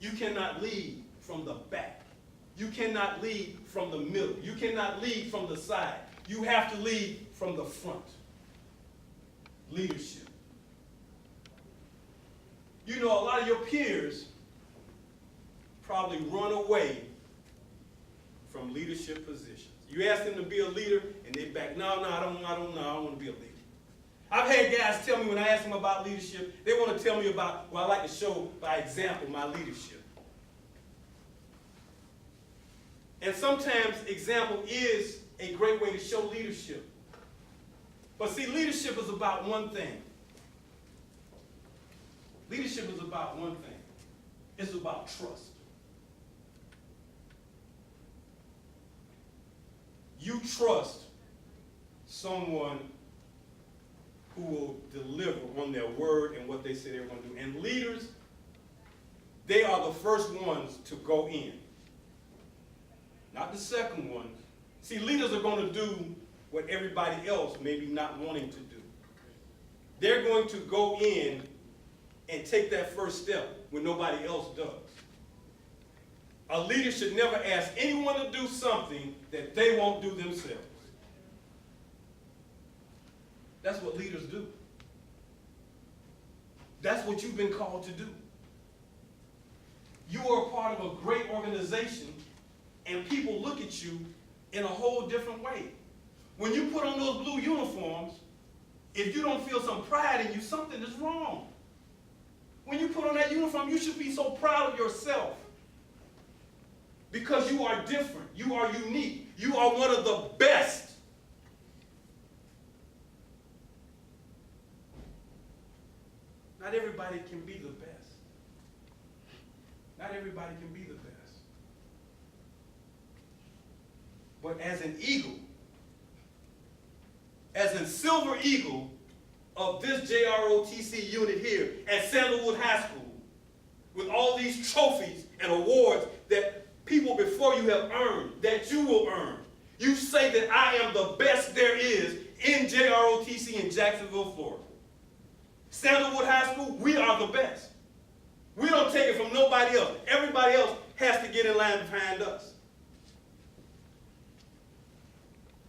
You cannot lead from the back. You cannot lead from the middle. You cannot lead from the side. You have to lead from the front. Leadership. You know, a lot of your peers probably run away from leadership positions. You ask them to be a leader, and they back, no, I don't want to be a leader. I've had guys tell me when I ask them about leadership, they want to tell me about, well, I like to show by example my leadership. And sometimes example is a great way to show leadership. But see, leadership is about one thing. Leadership is about one thing. It's about trust. You trust someone who will deliver on their word and what they say they're going to do. And leaders, they are the first ones to go in, not the second ones. See, leaders are going to do what everybody else may be not wanting to do. They're going to go in and take that first step when nobody else does. A leader should never ask anyone to do something that they won't do themselves. That's what leaders do. That's what you've been called to do. You are a part of a great organization, and people look at you in a whole different way. When you put on those blue uniforms, if you don't feel some pride in you, something is wrong. When you put on that uniform, you should be so proud of yourself. Because you are different. You are unique. You are one of the best. Not everybody can be the best. Not everybody can be the best. But as an eagle, as a silver eagle of this JROTC unit here at Sandalwood High School, with all these trophies and awards that people before you have earned, that you will earn, you say that I am the best there is in JROTC in Jacksonville, Florida. Sandalwood High School, we are the best. We don't take it from nobody else. Everybody else has to get in line behind us.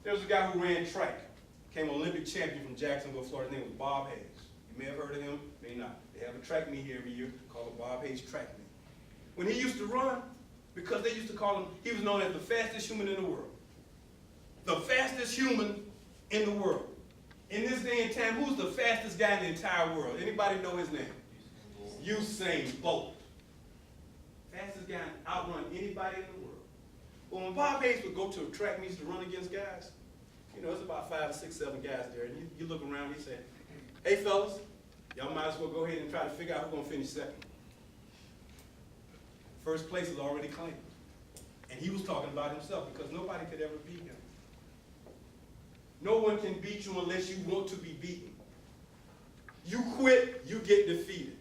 There was a guy who ran track, became an Olympic champion from Jacksonville, Florida. His name was Bob Hayes. You may have heard of him, may not. They have a track meet here every year called the Bob Hayes Track Meet. When he used to run, because they used to call him, he was known as the fastest human in the world. The fastest human in the world. In this day and time, who's the fastest guy in the entire world? Anybody know his name? Usain Bolt. Fastest guy outrun anybody in the world. Well, when Bob Hayes would go to a track meets to run against guys, you know, it's about 5, 6, 7 guys there, and you look around and you say, hey fellas, y'all might as well go ahead and try to figure out who's going to finish second. First place is already claimed. And he was talking about himself because nobody could ever beat him. No one can beat you unless you want to be beaten. You quit, you get defeated.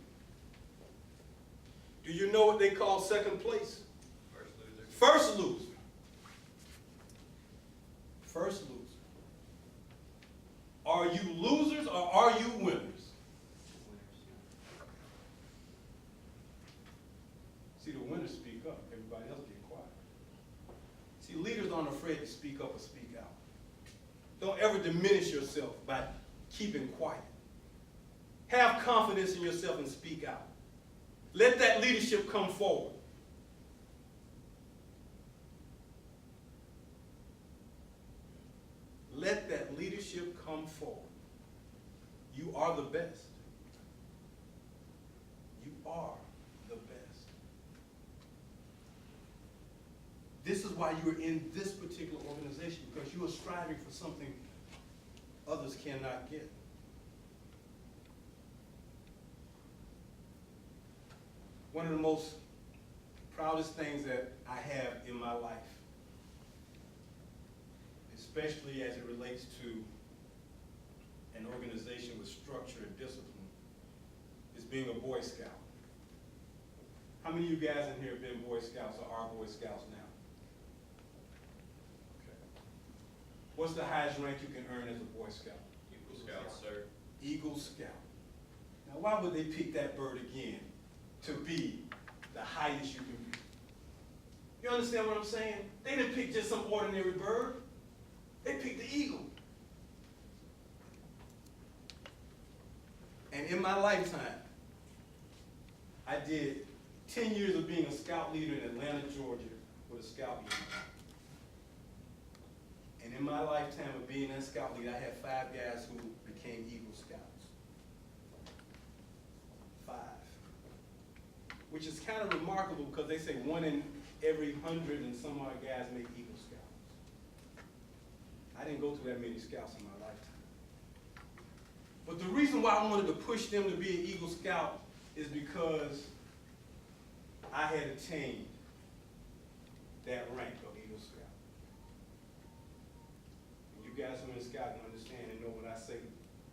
Do you know what they call second place? First loser. First loser. First loser. Are you losers or are you winners? See, the winners speak up. Everybody else get quiet. See, leaders aren't afraid to speak up or speak out. Don't ever diminish yourself by keeping quiet. Have confidence in yourself and speak out. Let that leadership come forward. Let that leadership come forward. You are the best. You are the best. This is why you are in this particular organization, because you are striving for something others cannot get. One of the most proudest things that I have in my life, especially as it relates to an organization with structure and discipline, is being a Boy Scout. How many of you guys in here have been Boy Scouts or are Boy Scouts now? Okay. What's the highest rank you can earn as a Boy Scout? Eagle Scout, sir. Eagle Scout. Now, why would they pick that bird again to be the highest highest you can be. You understand what I'm saying? They didn't pick just some ordinary bird. They picked the eagle. And in my lifetime, I did 10 years of being a scout leader in Atlanta, Georgia, with a scout leader. And in my lifetime of being that scout leader, I had 5 guys who became Eagle Scouts. 5. Which is kind of remarkable because they say 1 in every 100 and some odd guys make Eagle Scouts. I didn't go through that many scouts in my lifetime. But the reason why I wanted to push them to be an Eagle Scout is because I had attained that rank of Eagle Scout. And you guys who are in Scouting understand and know when I say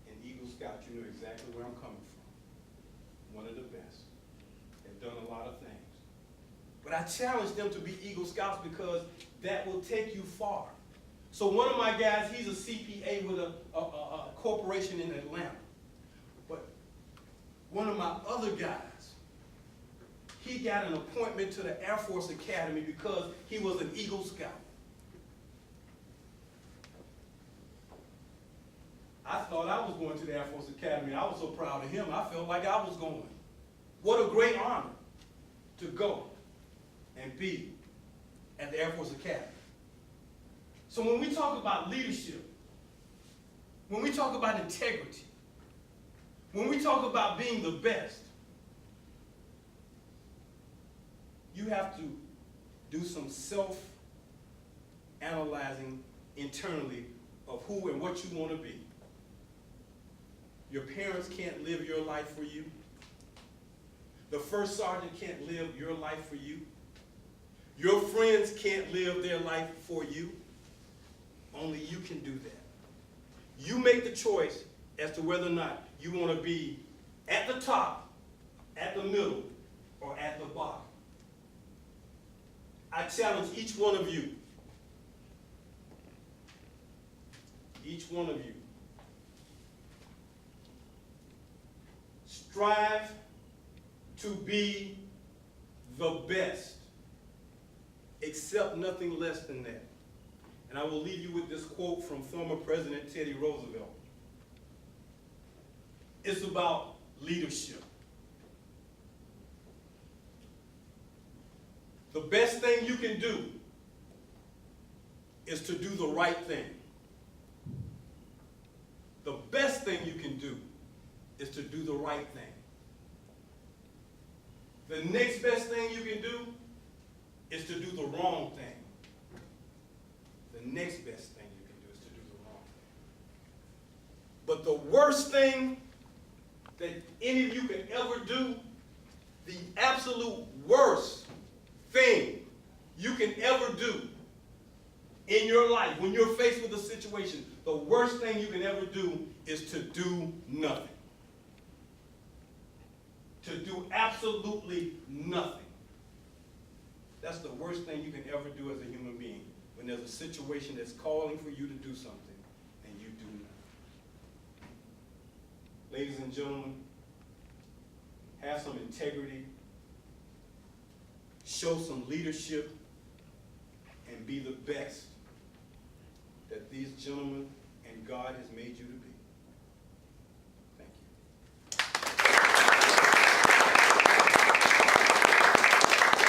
an Eagle Scout, you know exactly where I'm coming from. One of the best. They've done a lot of things. But I challenge them to be Eagle Scouts because that will take you far. So one of my guys, he's a CPA with a corporation in Atlanta. But one of my other guys, he got an appointment to the Air Force Academy because he was an Eagle Scout. I thought I was going to the Air Force Academy. I was so proud of him. I felt like I was going. What a great honor to go and be at the Air Force Academy. So when we talk about leadership, when we talk about integrity, when we talk about being the best, you have to do some self-analyzing internally of who and what you want to be. Your parents can't live your life for you. The first sergeant can't live your life for you. Your friends can't live their life for you. Only you can do that. You make the choice as to whether or not you want to be at the top, at the middle, or at the bottom. I challenge each one of you, strive to be the best. Accept nothing less than that. And I will leave you with this quote from former President Teddy Roosevelt. It's about leadership. The best thing you can do is to do the right thing. The best thing you can do is to do the right thing. The next best thing you can do is to do the wrong thing. The next best thing you can do is to do the wrong thing. But the worst thing that any of you can ever do, the absolute worst thing you can ever do in your life, when you're faced with a situation, the worst thing you can ever do is to do nothing. To do absolutely nothing. That's the worst thing you can ever do as a human being, when there's a situation that's calling for you to do something and you do nothing. Ladies and gentlemen, have some integrity, show some leadership, and be the best that these gentlemen and God has made you to be.